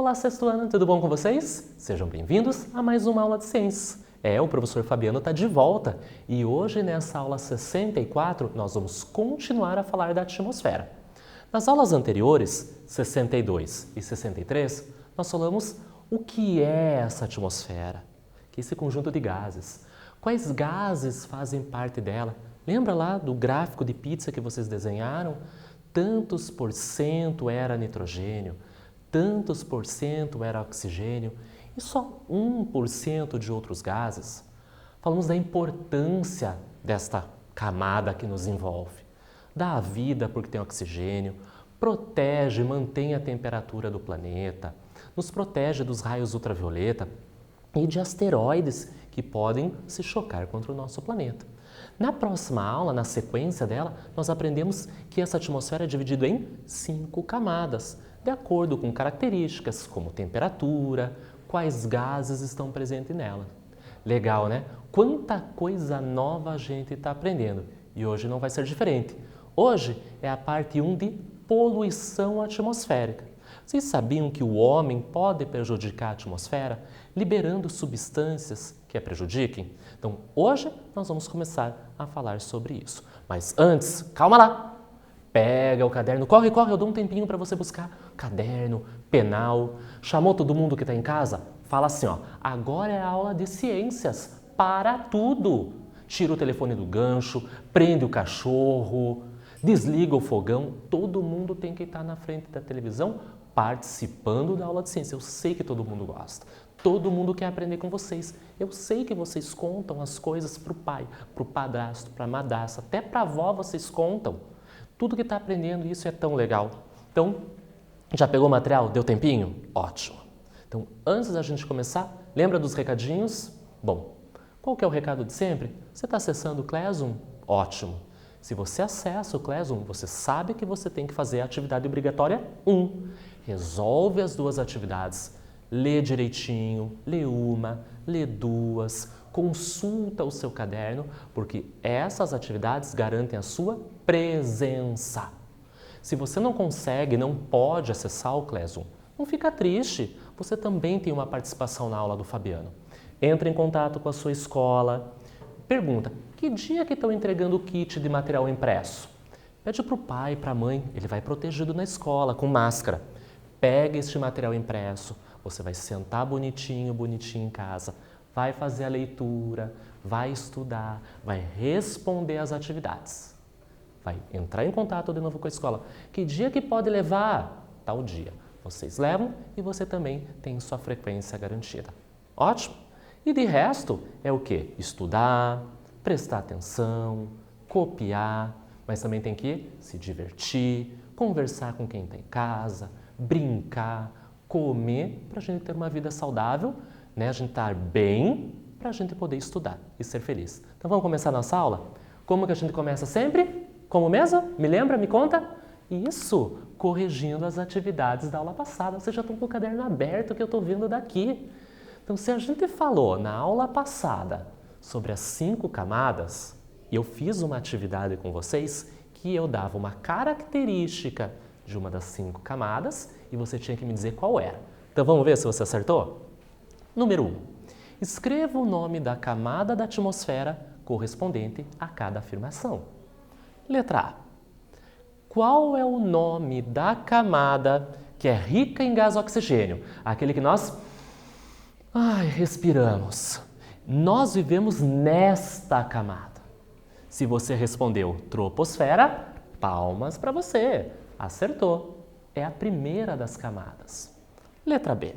Olá, sexto ano, tudo bom com vocês? Sejam bem-vindos a mais uma aula de ciências. O professor Fabiano está de volta e hoje nessa aula 64 nós vamos continuar a falar da atmosfera. Nas aulas anteriores, 62 e 63, nós falamos o que é essa atmosfera, que é esse conjunto de gases. Quais gases fazem parte dela? Lembra lá do gráfico de pizza que vocês desenharam? Tantos por cento era nitrogênio, tantos por cento era oxigênio e só 1% de outros gases. Falamos da importância desta camada que nos envolve. Dá a vida porque tem oxigênio, protege, mantém a temperatura do planeta, nos protege dos raios ultravioleta e de asteroides que podem se chocar contra o nosso planeta. Na próxima aula, na sequência dela, nós aprendemos que essa atmosfera é dividida em 5 camadas, de acordo com características como temperatura, quais gases estão presentes nela. Legal, né? Quanta coisa nova a gente está aprendendo e hoje não vai ser diferente. Hoje é a parte 1 de poluição atmosférica. Vocês sabiam que o homem pode prejudicar a atmosfera liberando substâncias que a prejudiquem? Então, hoje nós vamos começar a falar sobre isso. Mas antes, calma lá! Pega o caderno, corre, eu dou um tempinho para você buscar caderno, penal. Chamou todo mundo que está em casa? Fala assim, ó, agora é a aula de ciências, para tudo! Tira o telefone do gancho, prende o cachorro, desliga o fogão, todo mundo tem que estar na frente da televisão participando da aula de ciência. Eu sei que todo mundo gosta, todo mundo quer aprender com vocês. Eu sei que vocês contam as coisas para o pai, para o padrasto, para a madrasta, até para a avó vocês contam. Tudo que está aprendendo, isso é tão legal. Então, já pegou o material? Deu tempinho? Ótimo! Então, antes da gente começar, lembra dos recadinhos? Bom, qual que é o recado de sempre? Você está acessando o Classroom? Ótimo! Se você acessa o Classroom, você sabe que você tem que fazer a atividade obrigatória 1. Resolve as 2 atividades. Lê direitinho, lê uma, lê 2, consulta o seu caderno, porque essas atividades garantem a sua presença. Se você não consegue, não pode acessar o Classroom, não fica triste, você também tem uma participação na aula do Fabiano. Entre em contato com a sua escola, pergunta, que dia que estão entregando o kit de material impresso? Pede para o pai, para a mãe, ele vai protegido na escola, com máscara. Pega este material impresso, você vai sentar bonitinho em casa, vai fazer a leitura, vai estudar, vai responder às atividades. Vai entrar em contato de novo com a escola. Que dia que pode levar? Tal dia. Vocês levam e você também tem sua frequência garantida. Ótimo? E de resto é o quê? Estudar, prestar atenção, copiar, mas também tem que se divertir, conversar com quem está em casa, brincar, comer para a gente ter uma vida saudável, né? A gente estar bem para a gente poder estudar e ser feliz. Então vamos começar a nossa aula? Como que a gente começa sempre? Como mesmo? Me lembra? Me conta? Isso! Corrigindo as atividades da aula passada. Vocês já estão com o caderno aberto que eu estou vendo daqui. Então, se a gente falou na aula passada sobre as 5 camadas, e eu fiz uma atividade com vocês que eu dava uma característica de uma das 5 camadas e você tinha que me dizer qual era. Então, vamos ver se você acertou? Número 1. Escreva o nome da camada da atmosfera correspondente a cada afirmação. Letra A. Qual é o nome da camada que é rica em gás oxigênio? Aquele que nós respiramos. Nós vivemos nesta camada. Se você respondeu troposfera, palmas para você. Acertou. É a primeira das camadas. Letra B.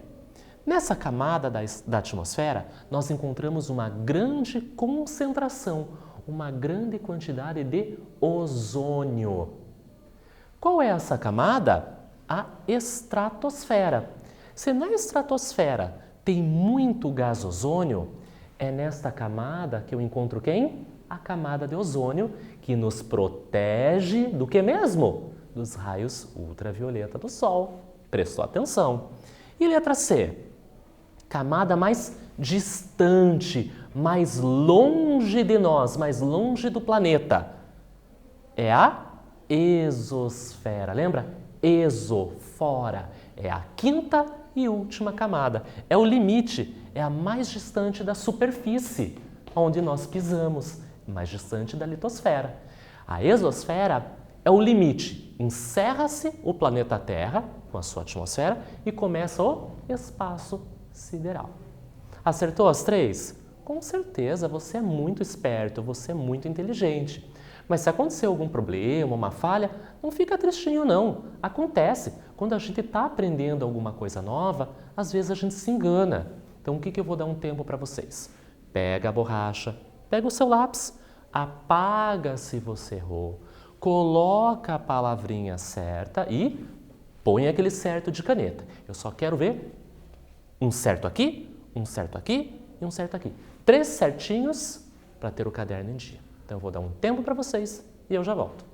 Nessa camada da atmosfera, nós encontramos uma grande concentração, uma grande quantidade de ozônio. Qual é essa camada? A estratosfera. Se na estratosfera tem muito gás ozônio, é nesta camada que eu encontro quem? A camada de ozônio, que nos protege do que mesmo? Dos raios ultravioleta do Sol. Prestou atenção. E letra C? Camada mais distante, mais longe de nós, mais longe do planeta. É a exosfera. Lembra? Exo, fora. É a quinta e última camada. É o limite, é a mais distante da superfície, onde nós pisamos, mais distante da litosfera. A exosfera é o limite. Encerra-se o planeta Terra com a sua atmosfera e começa o espaço sideral. Acertou as três? Com certeza, você é muito esperto, você é muito inteligente. Mas se acontecer algum problema, uma falha, não fica tristinho não. Acontece. Quando a gente está aprendendo alguma coisa nova, às vezes a gente se engana. Então o que eu vou dar um tempo para vocês? Pega a borracha, pega o seu lápis, apaga se você errou, coloca a palavrinha certa e põe aquele certo de caneta. Eu só quero ver um certo aqui e um certo aqui. 3 certinhos para ter o caderno em dia. Então eu vou dar um tempo para vocês e eu já volto.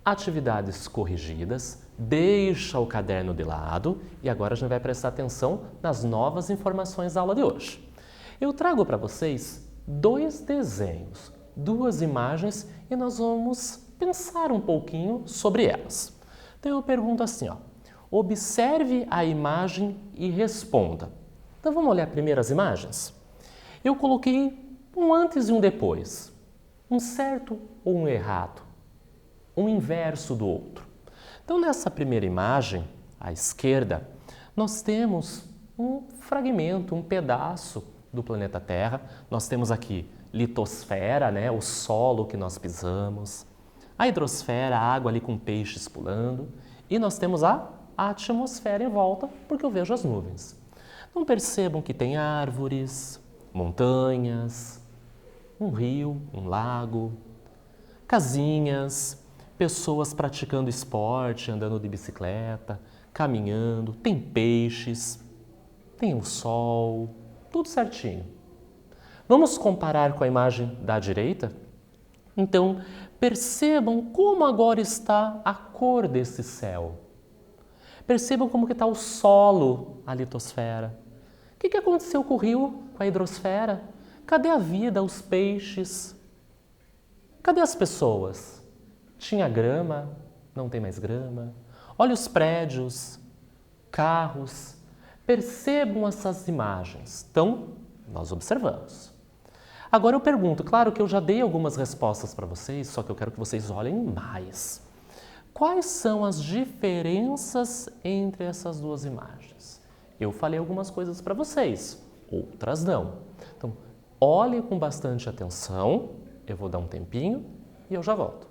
Atividades corrigidas, deixa o caderno de lado e agora a gente vai prestar atenção nas novas informações da aula de hoje. Eu trago para vocês 2 desenhos, 2 imagens e nós vamos pensar um pouquinho sobre elas. Então eu pergunto assim, ó, observe a imagem e responda. Então vamos olhar primeiro as imagens? Eu coloquei um antes e um depois, um certo ou um errado, um inverso do outro. Então, nessa primeira imagem, à esquerda, nós temos um fragmento, um pedaço do planeta Terra. Nós temos aqui litosfera, né, o solo que nós pisamos, a hidrosfera, a água ali com peixes pulando, e nós temos a atmosfera em volta, porque eu vejo as nuvens. Então, percebam que tem árvores, montanhas, um rio, um lago, casinhas, pessoas praticando esporte, andando de bicicleta, caminhando, tem peixes, tem o sol, tudo certinho. Vamos comparar com a imagem da direita? Então, percebam como agora está a cor desse céu. Percebam como que está o solo, a litosfera. O que aconteceu com o rio, com a hidrosfera? Cadê a vida, os peixes? Cadê as pessoas? Tinha grama, não tem mais grama. Olha os prédios, carros. Percebam essas imagens. Então, nós observamos. Agora eu pergunto, claro que eu já dei algumas respostas para vocês, só que eu quero que vocês olhem mais. Quais são as diferenças entre essas duas imagens? Eu falei algumas coisas para vocês, outras não. Então, olhem com bastante atenção, eu vou dar um tempinho e eu já volto.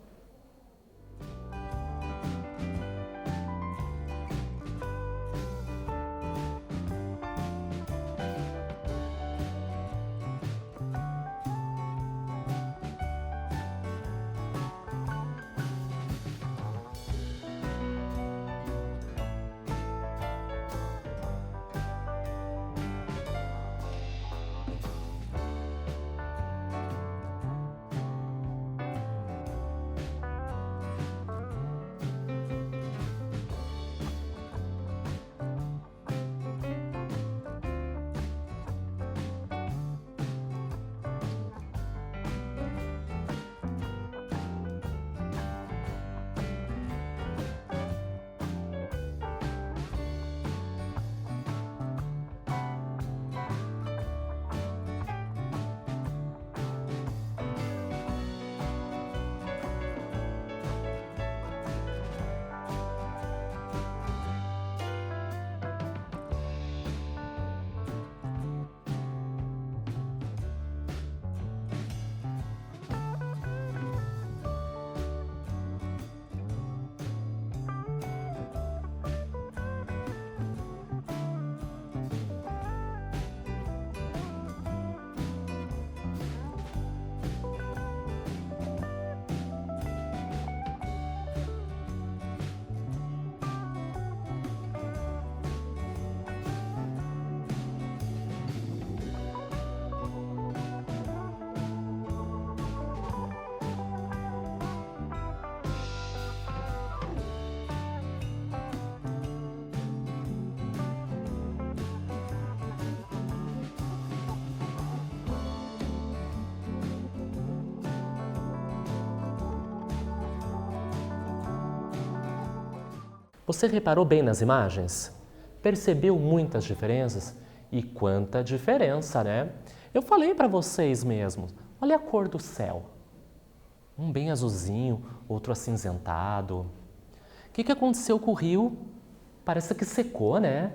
Você reparou bem nas imagens? Percebeu muitas diferenças? E quanta diferença, né? Eu falei para vocês mesmos, olha a cor do céu. Um bem azulzinho, outro acinzentado. O que aconteceu com o rio? Parece que secou, né?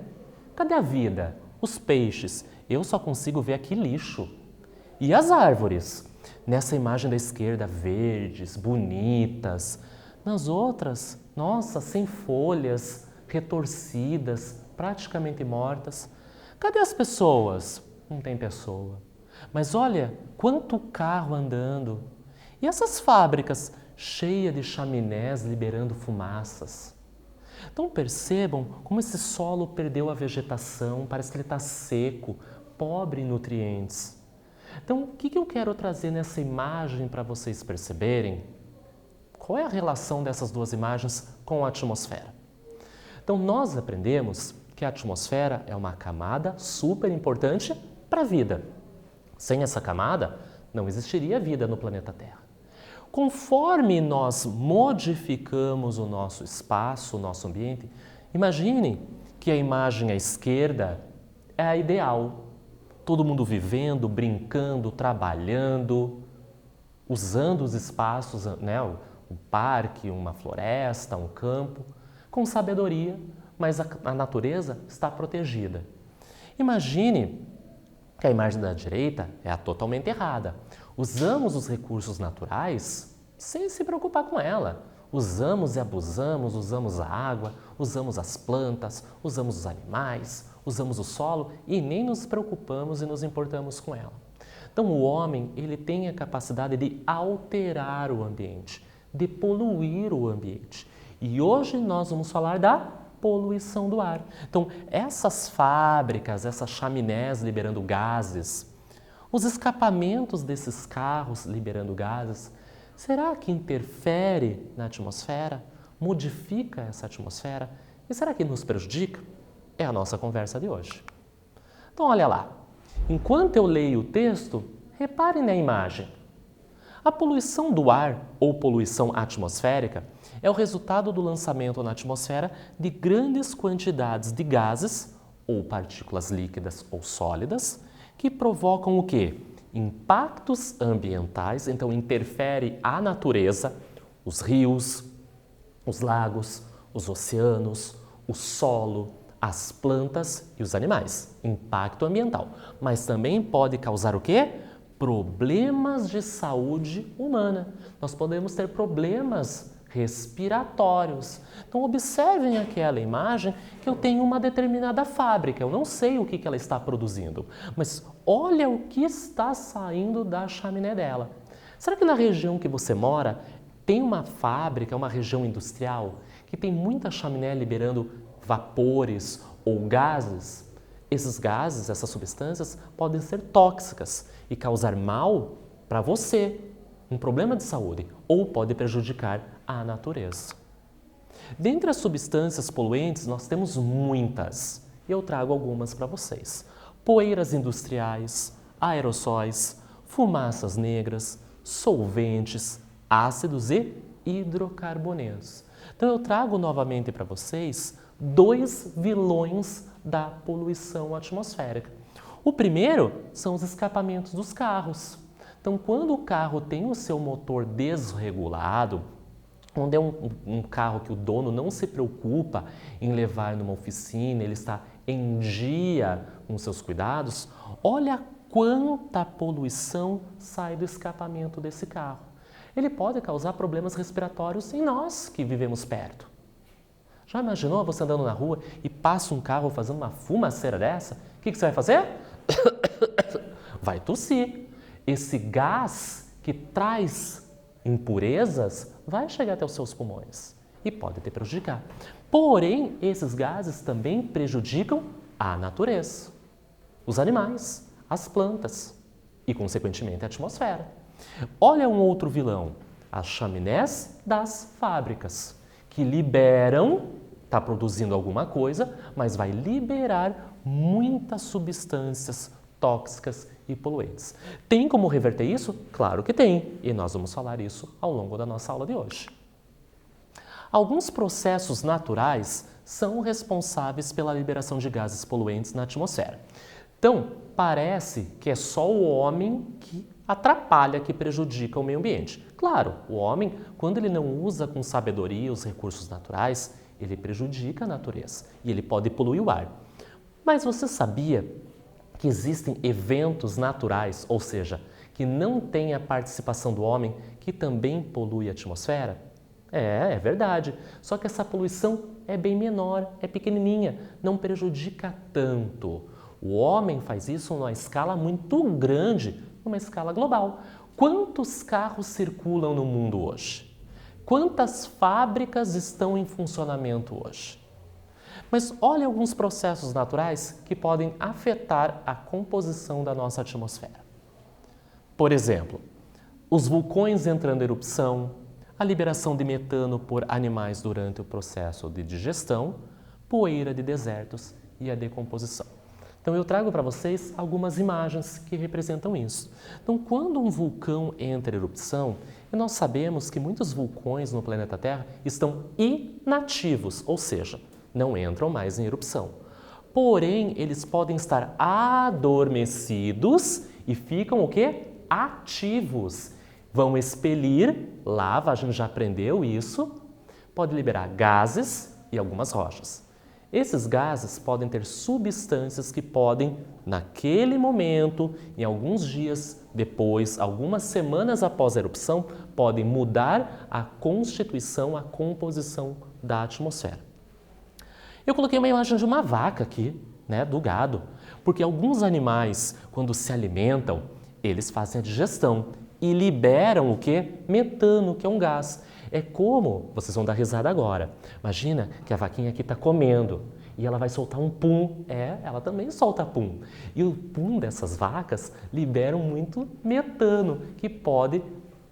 Cadê a vida? Os peixes? Eu só consigo ver aqui lixo. E as árvores? Nessa imagem da esquerda, verdes, bonitas. Nas outras, nossa, sem folhas, retorcidas, praticamente mortas. Cadê as pessoas? Não tem pessoa. Mas olha, quanto carro andando. E essas fábricas cheias de chaminés liberando fumaças. Então percebam como esse solo perdeu a vegetação, parece que ele está seco, pobre em nutrientes. Então, o que eu quero trazer nessa imagem para vocês perceberem? Qual é a relação dessas duas imagens com a atmosfera? Então, nós aprendemos que a atmosfera é uma camada super importante para a vida. Sem essa camada, não existiria vida no planeta Terra. Conforme nós modificamos o nosso espaço, o nosso ambiente, imagine que a imagem à esquerda é a ideal. Todo mundo vivendo, brincando, trabalhando, usando os espaços, né? Um parque, uma floresta, um campo, com sabedoria, mas a natureza está protegida. Imagine que a imagem da direita é a totalmente errada. Usamos os recursos naturais sem se preocupar com ela. Usamos e abusamos, usamos a água, usamos as plantas, usamos os animais, usamos o solo e nem nos preocupamos e nos importamos com ela. Então o homem, ele tem a capacidade de alterar o ambiente, de poluir o ambiente. E hoje nós vamos falar da poluição do ar. Então, essas fábricas, essas chaminés liberando gases, os escapamentos desses carros liberando gases, será que interfere na atmosfera? Modifica essa atmosfera? E será que nos prejudica? É a nossa conversa de hoje. Então, olha lá. Enquanto eu leio o texto, reparem na imagem. A poluição do ar, ou poluição atmosférica, é o resultado do lançamento na atmosfera de grandes quantidades de gases, ou partículas líquidas ou sólidas, que provocam o quê? Impactos ambientais, então interfere a natureza, os rios, os lagos, os oceanos, o solo, as plantas e os animais. Impacto ambiental. Mas também pode causar o quê? Problemas de saúde humana. Nós podemos ter problemas respiratórios. Então, observem aquela imagem que eu tenho uma determinada fábrica. Eu não sei o que ela está produzindo, mas olha o que está saindo da chaminé dela. Será que na região que você mora tem uma fábrica, uma região industrial, que tem muita chaminé liberando vapores ou gases? Esses gases, essas substâncias, podem ser tóxicas e causar mal para você, um problema de saúde, ou pode prejudicar a natureza. Dentre as substâncias poluentes, nós temos muitas, e eu trago algumas para vocês. Poeiras industriais, aerossóis, fumaças negras, solventes, ácidos e hidrocarbonetos. Então eu trago novamente para vocês 2 vilões da poluição atmosférica. O primeiro são os escapamentos dos carros. Então, quando o carro tem o seu motor desregulado, onde é um carro que o dono não se preocupa em levar numa oficina, ele está em dia com seus cuidados, olha quanta poluição sai do escapamento desse carro. Ele pode causar problemas respiratórios em nós que vivemos perto. Já imaginou você andando na rua e passa um carro fazendo uma fumaceira dessa? O que você vai fazer? Vai tossir. Esse gás que traz impurezas vai chegar até os seus pulmões e pode te prejudicar. Porém, esses gases também prejudicam a natureza, os animais, as plantas e, consequentemente, a atmosfera. Olha um outro vilão, as chaminés das fábricas, que liberam, está produzindo alguma coisa, mas vai liberar muitas substâncias tóxicas e poluentes. Tem como reverter isso? Claro que tem, e nós vamos falar isso ao longo da nossa aula de hoje. Alguns processos naturais são responsáveis pela liberação de gases poluentes na atmosfera. Então, parece que é só o homem que atrapalha, que prejudica o meio ambiente. Claro, o homem, quando ele não usa com sabedoria os recursos naturais, ele prejudica a natureza e ele pode poluir o ar. Mas você sabia que existem eventos naturais, ou seja, que não têm a participação do homem, que também polui a atmosfera? É verdade. Só que essa poluição é bem menor, é pequenininha, não prejudica tanto. O homem faz isso numa escala muito grande, numa escala global. Quantos carros circulam no mundo hoje? Quantas fábricas estão em funcionamento hoje? Mas olha alguns processos naturais que podem afetar a composição da nossa atmosfera. Por exemplo, os vulcões entrando em erupção, a liberação de metano por animais durante o processo de digestão, poeira de desertos e a decomposição. Então eu trago para vocês algumas imagens que representam isso. Então, quando um vulcão entra em erupção, nós sabemos que muitos vulcões no planeta Terra estão inativos, ou seja, não entram mais em erupção. Porém, eles podem estar adormecidos e ficam o quê? Ativos. Vão expelir lava, a gente já aprendeu isso, pode liberar gases e algumas rochas. Esses gases podem ter substâncias que podem, naquele momento, em alguns dias depois, algumas semanas após a erupção, podem mudar a constituição, a composição da atmosfera. Eu coloquei uma imagem de uma vaca aqui, do gado, porque alguns animais, quando se alimentam, eles fazem a digestão e liberam o quê? Metano, que é um gás. É como, vocês vão dar risada agora, imagina que a vaquinha aqui está comendo e ela vai soltar um pum, ela também solta pum. E o pum dessas vacas liberam muito metano, que pode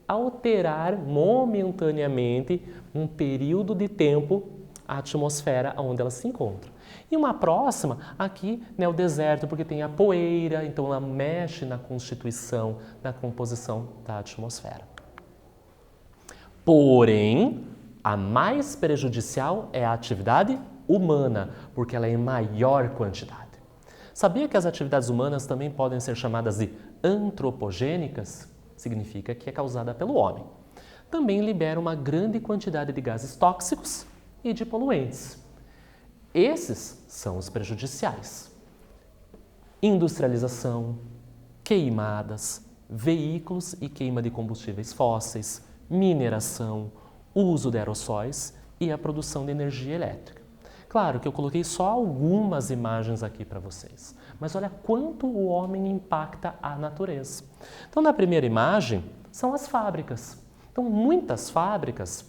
alterar momentaneamente, um período de tempo, a atmosfera onde elas se encontram. E uma próxima, aqui, né, o deserto, porque tem a poeira, então ela mexe na constituição, na composição da atmosfera. Porém, a mais prejudicial é a atividade humana, porque ela é em maior quantidade. Sabia que as atividades humanas também podem ser chamadas de antropogênicas? Significa que é causada pelo homem. Também libera uma grande quantidade de gases tóxicos e de poluentes. Esses são os prejudiciais. Industrialização, queimadas, veículos e queima de combustíveis fósseis, mineração, uso de aerossóis e a produção de energia elétrica. Claro que eu coloquei só algumas imagens aqui para vocês, mas olha quanto o homem impacta a natureza. Então, na primeira imagem, são as fábricas. Então, muitas fábricas,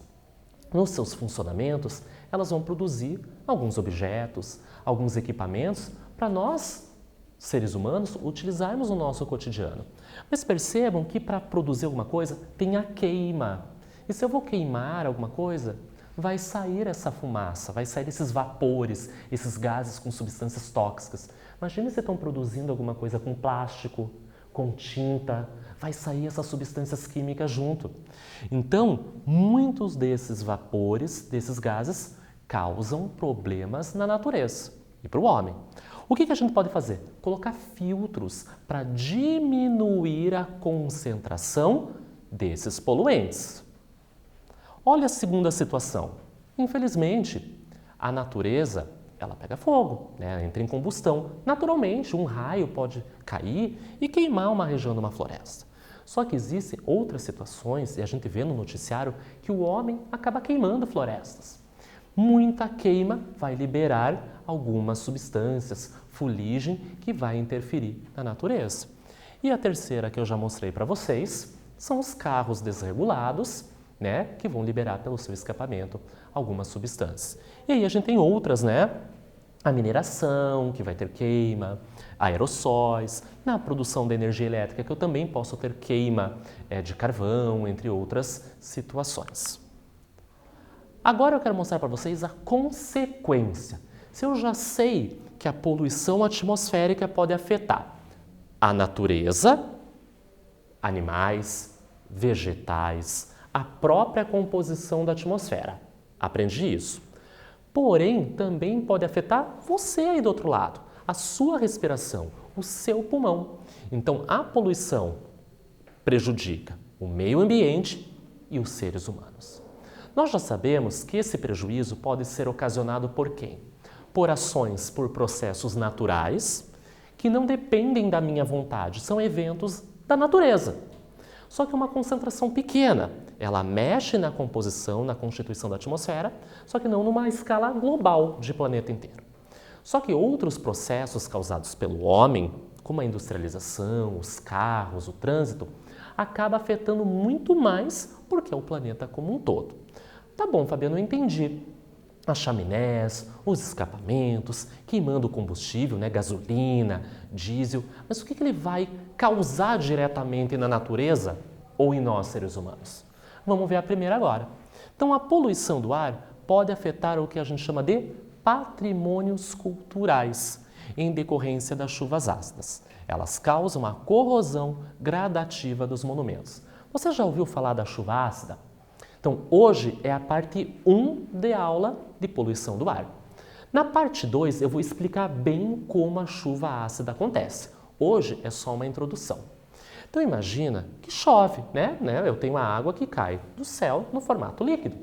nos seus funcionamentos, elas vão produzir alguns objetos, alguns equipamentos para nós, seres humanos, utilizarmos no nosso cotidiano. Mas percebam que para produzir alguma coisa tem a queima. E se eu vou queimar alguma coisa, vai sair essa fumaça, vai sair esses vapores, esses gases com substâncias tóxicas. Imagina se estão produzindo alguma coisa com plástico, com tinta, vai sair essas substâncias químicas junto. Então, muitos desses vapores, desses gases, causam problemas na natureza e para o homem. O que a gente pode fazer? Colocar filtros para diminuir a concentração desses poluentes. Olha a segunda situação. Infelizmente, a natureza, ela pega fogo, né? Entra em combustão. Naturalmente, um raio pode cair e queimar uma região de uma floresta. Só que existem outras situações, e a gente vê no noticiário, que o homem acaba queimando florestas. Muita queima vai liberar algumas substâncias, fuligem, que vai interferir na natureza. E a terceira que eu já mostrei para vocês são os carros desregulados, né, que vão liberar pelo seu escapamento algumas substâncias. E aí a gente tem outras, né? A mineração, que vai ter queima, aerossóis, na produção da energia elétrica, que eu também posso ter queima de carvão, entre outras situações. Agora eu quero mostrar para vocês a consequência. Se eu já sei que a poluição atmosférica pode afetar a natureza, animais, vegetais, a própria composição da atmosfera. Aprendi isso. Porém, também pode afetar você aí do outro lado, a sua respiração, o seu pulmão. Então, a poluição prejudica o meio ambiente e os seres humanos. Nós já sabemos que esse prejuízo pode ser ocasionado por quem? Por ações, por processos naturais, que não dependem da minha vontade, são eventos da natureza. Só que uma concentração pequena, ela mexe na composição, na constituição da atmosfera, só que não numa escala global de planeta inteiro. Só que outros processos causados pelo homem, como a industrialização, os carros, o trânsito, acaba afetando muito mais porque é o planeta como um todo. Tá bom, Fabiano, eu entendi. As chaminés, os escapamentos, queimando combustível, né, gasolina, diesel, mas o que ele vai causar diretamente na natureza ou em nós, seres humanos? Vamos ver a primeira agora. Então, a poluição do ar pode afetar o que a gente chama de patrimônios culturais, em decorrência das chuvas ácidas. Elas causam a corrosão gradativa dos monumentos. Você já ouviu falar da chuva ácida? Então, hoje é a parte 1 de aula de poluição do ar. Na parte 2, eu vou explicar bem como a chuva ácida acontece. Hoje é só uma introdução. Então, imagina que chove, né? Eu tenho a água que cai do céu no formato líquido.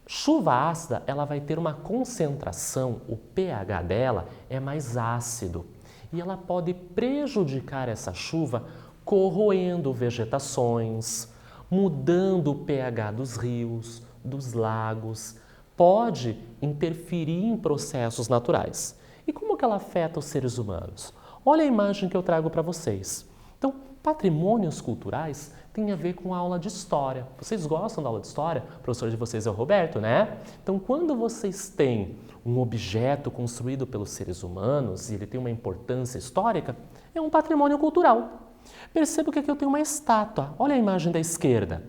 Chuva ácida, ela vai ter uma concentração, o pH dela é mais ácido. E ela pode prejudicar essa chuva corroendo vegetações, mudando o pH dos rios, dos lagos, pode interferir em processos naturais. E como que ela afeta os seres humanos? Olha a imagem que eu trago para vocês. Então, patrimônios culturais tem a ver com a aula de história. Vocês gostam da aula de história? O professor de vocês é o Roberto, né? Então, quando vocês têm um objeto construído pelos seres humanos e ele tem uma importância histórica, é um patrimônio cultural. Perceba que aqui eu tenho uma estátua. Olha a imagem da esquerda.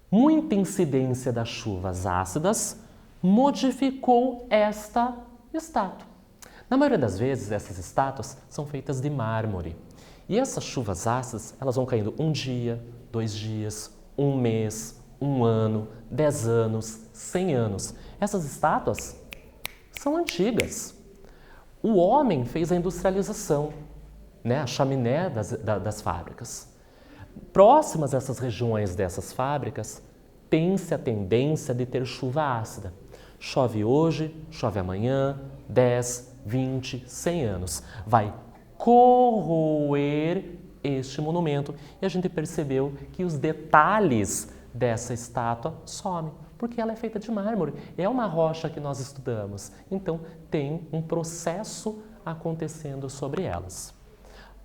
Muita incidência das chuvas ácidas modificou esta estátua. Na maioria das vezes, essas estátuas são feitas de mármore. E essas chuvas ácidas, elas vão caindo um dia, 2 dias, 1 mês, 1 ano, 10 anos, 100 anos. Essas estátuas são antigas. O homem fez a industrialização, né? A chaminé das fábricas. Próximas a essas regiões dessas fábricas, tem-se a tendência de ter chuva ácida. Chove hoje, chove amanhã, 10, 20, 100 anos. Vai corroer este monumento e a gente percebeu que os detalhes dessa estátua somem, porque ela é feita de mármore, é uma rocha que nós estudamos, então tem um processo acontecendo sobre elas.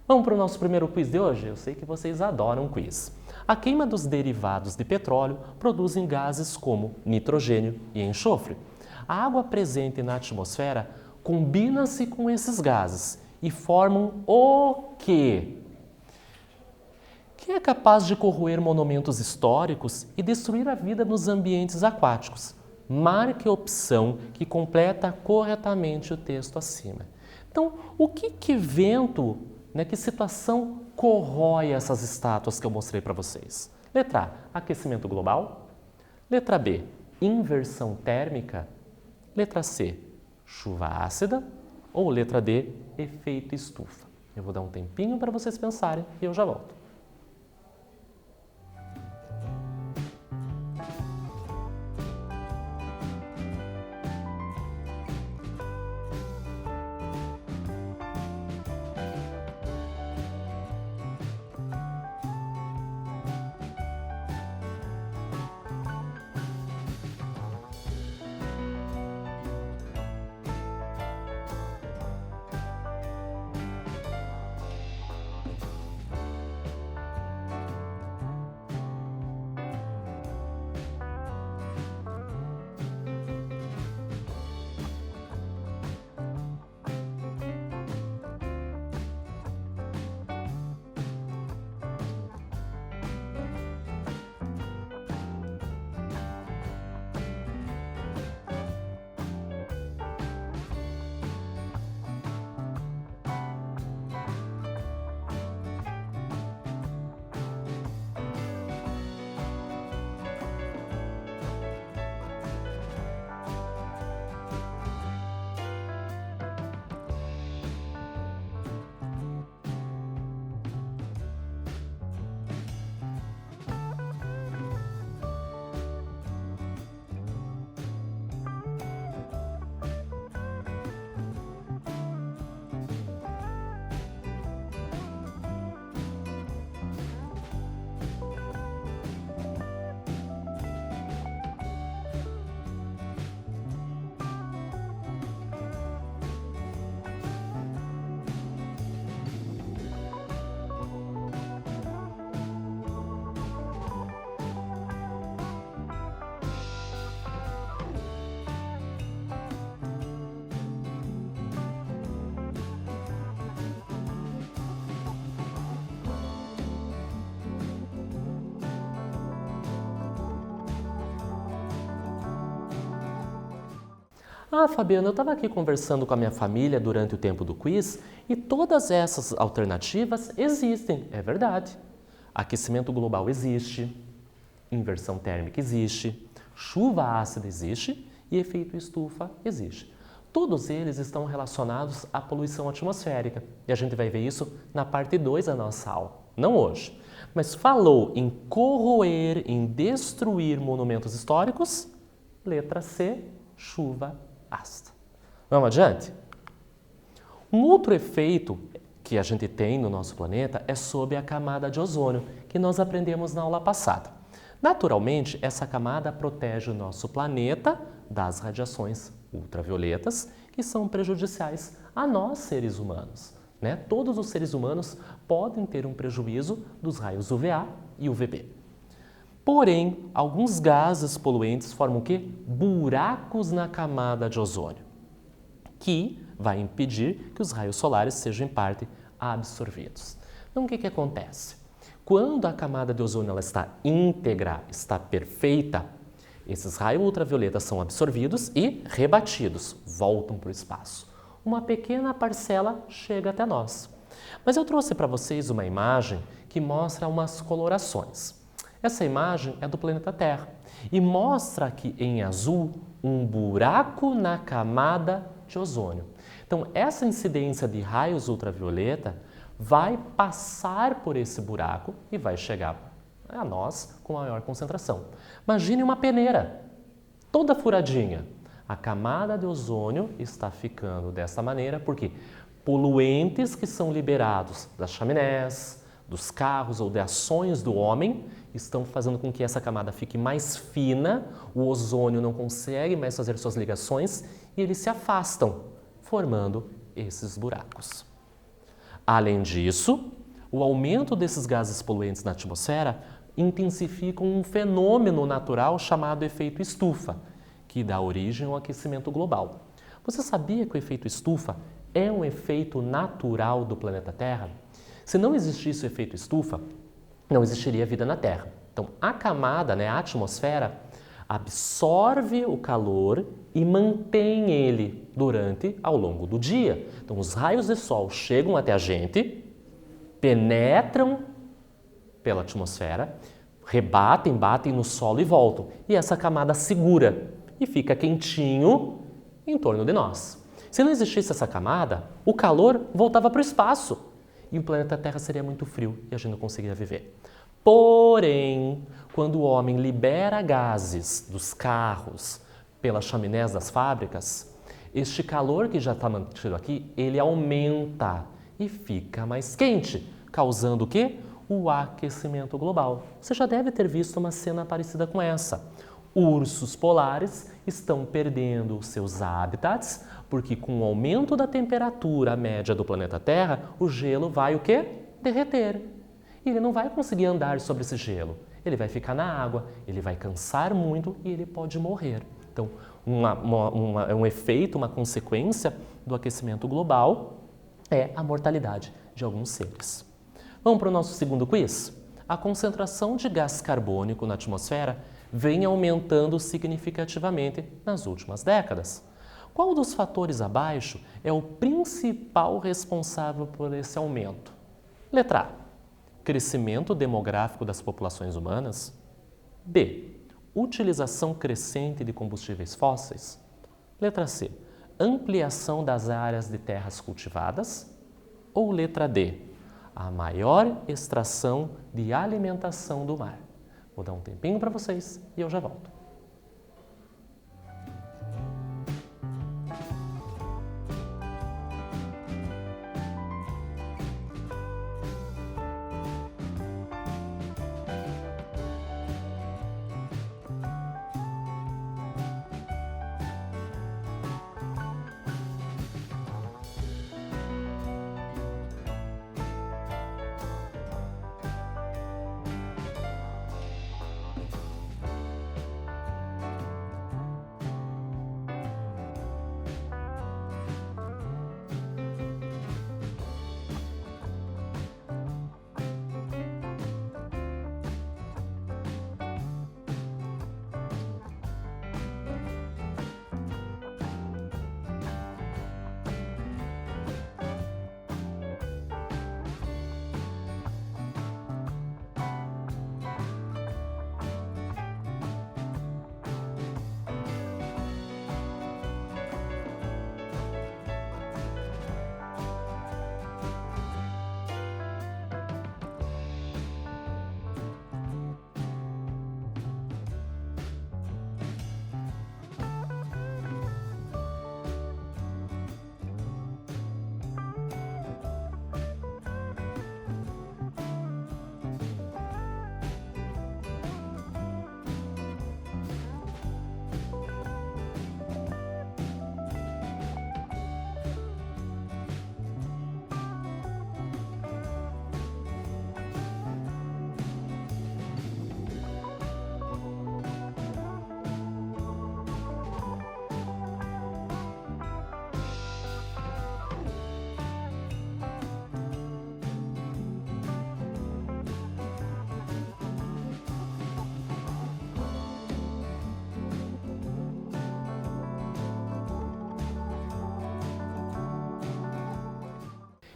Vamos para o nosso primeiro quiz de hoje? Eu sei que vocês adoram quiz. A queima dos derivados de petróleo produzem gases como nitrogênio e enxofre. A água presente na atmosfera combina-se com esses gases e formam o quê? Que é capaz de corroer monumentos históricos e destruir a vida nos ambientes aquáticos. Marque a opção que completa corretamente o texto acima. Então, o que vento, que situação corrói essas estátuas que eu mostrei para vocês? Letra A, aquecimento global. Letra B, inversão térmica. Letra C, chuva ácida. Ou letra D, efeito estufa. Eu vou dar um tempinho para vocês pensarem e eu já volto. Ah, Fabiana, eu estava aqui conversando com a minha família durante o tempo do quiz e todas essas alternativas existem, é verdade. Aquecimento global existe, inversão térmica existe, chuva ácida existe e efeito estufa existe. Todos eles estão relacionados à poluição atmosférica e a gente vai ver isso na parte 2 da nossa aula, não hoje. Mas falou em corroer, em destruir monumentos históricos, letra C, chuva ácida. Vamos adiante? Um outro efeito que a gente tem no nosso planeta é sob a camada de ozônio, que nós aprendemos na aula passada. Naturalmente, essa camada protege o nosso planeta das radiações ultravioletas, que são prejudiciais a nós, seres humanos. né? Todos os seres humanos podem ter um prejuízo dos raios UVA e UVB. Porém, alguns gases poluentes formam o quê? Buracos na camada de ozônio, que vai impedir que os raios solares sejam em parte absorvidos. Então, o que acontece? Quando a camada de ozônio ela está íntegra, está perfeita, esses raios ultravioletas são absorvidos e rebatidos, voltam para o espaço. Uma pequena parcela chega até nós. Mas eu trouxe para vocês uma imagem que mostra umas colorações. Essa imagem é do planeta Terra e mostra aqui em azul um buraco na camada de ozônio. Então, essa incidência de raios ultravioleta vai passar por esse buraco e vai chegar a nós com maior concentração. Imagine uma peneira, toda furadinha. A camada de ozônio está ficando dessa maneira porque poluentes que são liberados das chaminés, dos carros ou de ações do homem estão fazendo com que essa camada fique mais fina, o ozônio não consegue mais fazer suas ligações e eles se afastam, formando esses buracos. Além disso, o aumento desses gases poluentes na atmosfera intensifica um fenômeno natural chamado efeito estufa, que dá origem ao aquecimento global. Você sabia que o efeito estufa é um efeito natural do planeta Terra? Se não existisse o efeito estufa, não existiria vida na Terra. Então, a camada, a atmosfera, absorve o calor e mantém ele ao longo do dia. Então, os raios de sol chegam até a gente, penetram pela atmosfera, batem no solo e voltam. E essa camada segura e fica quentinho em torno de nós. Se não existisse essa camada, o calor voltava para o espaço e o planeta Terra seria muito frio e a gente não conseguiria viver. Porém, quando o homem libera gases dos carros pelas chaminés das fábricas, este calor que já está mantido aqui, ele aumenta e fica mais quente, causando o quê? O aquecimento global. Você já deve ter visto uma cena parecida com essa. Ursos polares estão perdendo seus habitats porque com o aumento da temperatura média do planeta Terra, o gelo vai o quê? Derreter. E ele não vai conseguir andar sobre esse gelo. Ele vai ficar na água, ele vai cansar muito e ele pode morrer. Então, é um efeito, uma consequência do aquecimento global é a mortalidade de alguns seres. Vamos para o nosso segundo quiz? A concentração de gás carbônico na atmosfera vem aumentando significativamente nas últimas décadas. Qual dos fatores abaixo é o principal responsável por esse aumento? Letra A. Crescimento demográfico das populações humanas. B. Utilização crescente de combustíveis fósseis. Letra C. Ampliação das áreas de terras cultivadas. Ou letra D. A maior extração de alimentação do mar. Vou dar um tempinho para vocês e eu já volto.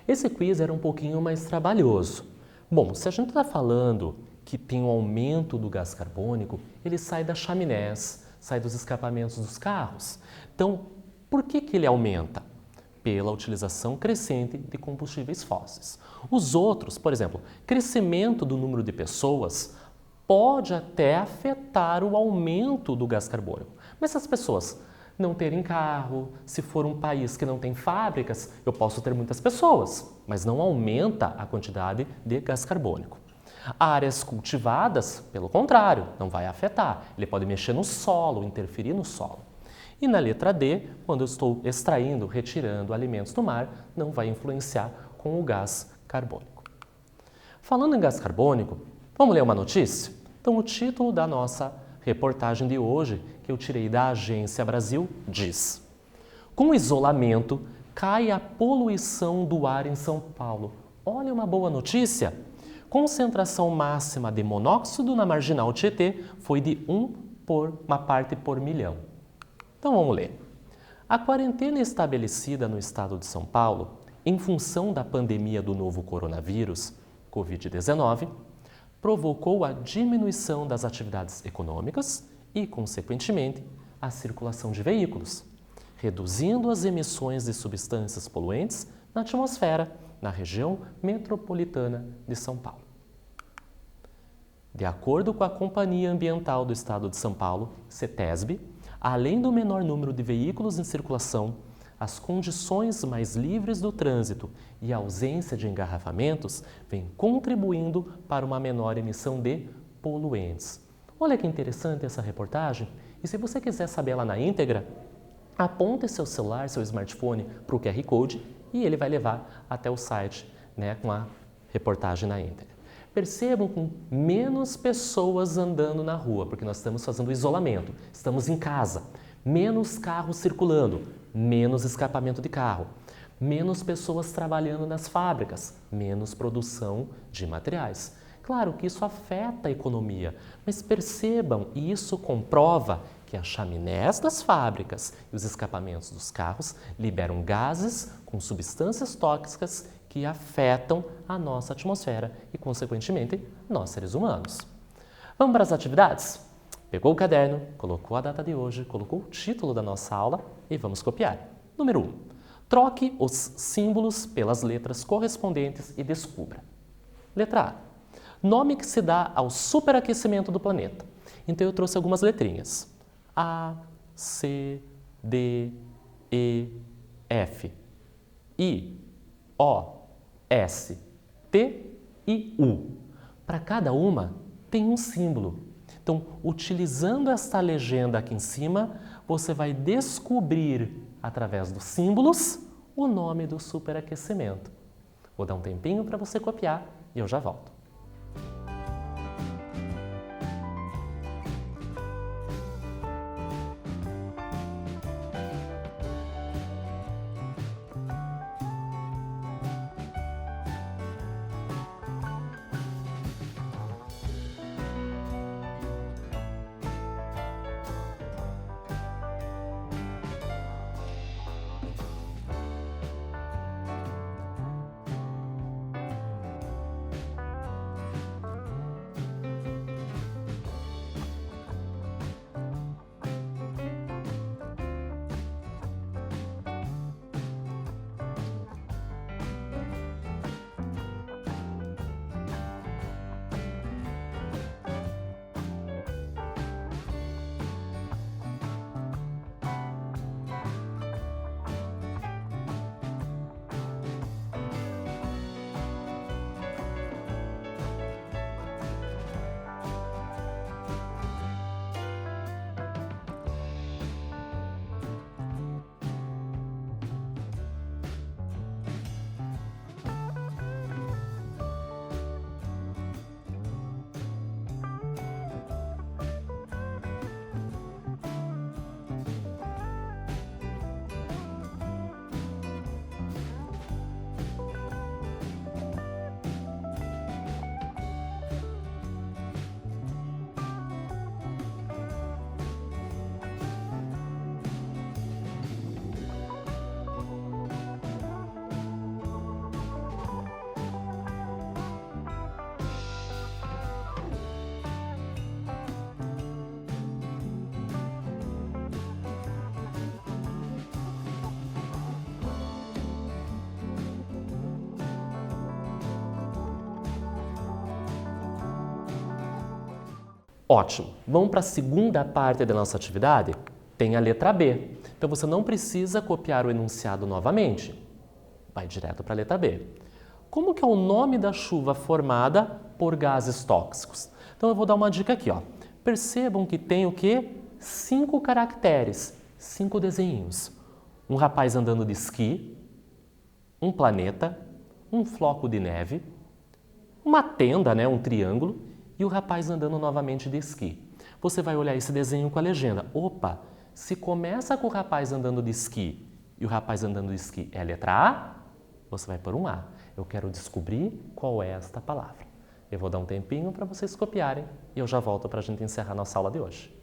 Esse quiz era um pouquinho mais trabalhoso. Bom, se a gente está falando que tem um aumento do gás carbônico, ele sai das chaminés, sai dos escapamentos dos carros. Então, por que ele aumenta? Pela utilização crescente de combustíveis fósseis. Os outros, por exemplo, crescimento do número de pessoas pode até afetar o aumento do gás carbônico. Mas se as pessoas não terem carro, se for um país que não tem fábricas, eu posso ter muitas pessoas, mas não aumenta a quantidade de gás carbônico. Áreas cultivadas, pelo contrário, não vai afetar. Ele pode mexer no solo, interferir no solo. E na letra D, quando eu estou extraindo, retirando alimentos do mar, não vai influenciar com o gás carbônico. Falando em gás carbônico, vamos ler uma notícia? Então, o título da nossa reportagem de hoje, que eu tirei da Agência Brasil, diz: com o isolamento, cai a poluição do ar em São Paulo. Olha uma boa notícia! Concentração máxima de monóxido na marginal Tietê foi de 1 parte por milhão. Então vamos ler. A quarentena estabelecida no estado de São Paulo, em função da pandemia do novo coronavírus, Covid-19, provocou a diminuição das atividades econômicas e, consequentemente, a circulação de veículos, reduzindo as emissões de substâncias poluentes na atmosfera, na região metropolitana de São Paulo. De acordo com a Companhia Ambiental do Estado de São Paulo, CETESB, além do menor número de veículos em circulação, as condições mais livres do trânsito e a ausência de engarrafamentos vêm contribuindo para uma menor emissão de poluentes. Olha que interessante essa reportagem. E se você quiser saber ela na íntegra, aponte seu celular, seu smartphone para o QR Code e ele vai levar até o site, com a reportagem na íntegra. Percebam com menos pessoas andando na rua, porque nós estamos fazendo isolamento, estamos em casa, menos carros circulando, menos escapamento de carro, menos pessoas trabalhando nas fábricas, menos produção de materiais. Claro que isso afeta a economia, mas percebam, e isso comprova que as chaminés das fábricas e os escapamentos dos carros liberam gases com substâncias tóxicas que afetam a nossa atmosfera e, consequentemente, nós seres humanos. Vamos para as atividades? Pegou o caderno, colocou a data de hoje, colocou o título da nossa aula e vamos copiar. Número 1. Troque os símbolos pelas letras correspondentes e descubra. Letra A. Nome que se dá ao superaquecimento do planeta. Então eu trouxe algumas letrinhas. A, C, D, E, F, I, O, S, T e U. Para cada uma tem um símbolo. Então, utilizando esta legenda aqui em cima, você vai descobrir, através dos símbolos, o nome do superaquecimento. Vou dar um tempinho para você copiar e eu já volto. Ótimo. Vamos para a segunda parte da nossa atividade? Tem a letra B. Então, você não precisa copiar o enunciado novamente. Vai direto para a letra B. Como que é o nome da chuva formada por gases tóxicos? Então, eu vou dar uma dica aqui, ó. Percebam que tem o quê? 5 caracteres, 5 desenhos. Um rapaz andando de esqui, um planeta, um floco de neve, uma tenda, né, um triângulo, e o rapaz andando novamente de esqui. Você vai olhar esse desenho com a legenda. Opa, se começa com o rapaz andando de esqui e o rapaz andando de esqui é a letra A, você vai por um A. Eu quero descobrir qual é esta palavra. Eu vou dar um tempinho para vocês copiarem e eu já volto para a gente encerrar nossa aula de hoje.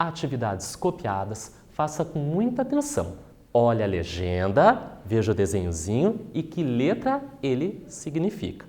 Atividades copiadas, faça com muita atenção. Olhe a legenda, veja o desenhozinho e que letra ele significa.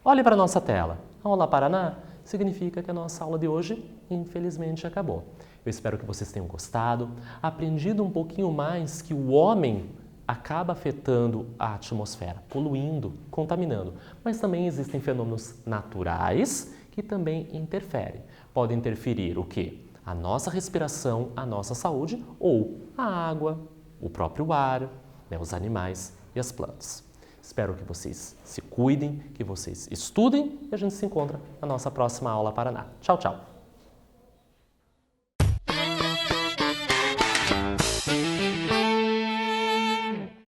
Olhe para a nossa tela. Olá, Paraná significa que a nossa aula de hoje, infelizmente, acabou. Eu espero que vocês tenham gostado, aprendido um pouquinho mais que o homem acaba afetando a atmosfera, poluindo, contaminando. Mas também existem fenômenos naturais que também interferem. Podem interferir o quê? A nossa respiração, a nossa saúde ou a água, o próprio ar, né, os animais e as plantas. Espero que vocês se cuidem, que vocês estudem e a gente se encontra na nossa próxima aula Paraná. Tchau, tchau!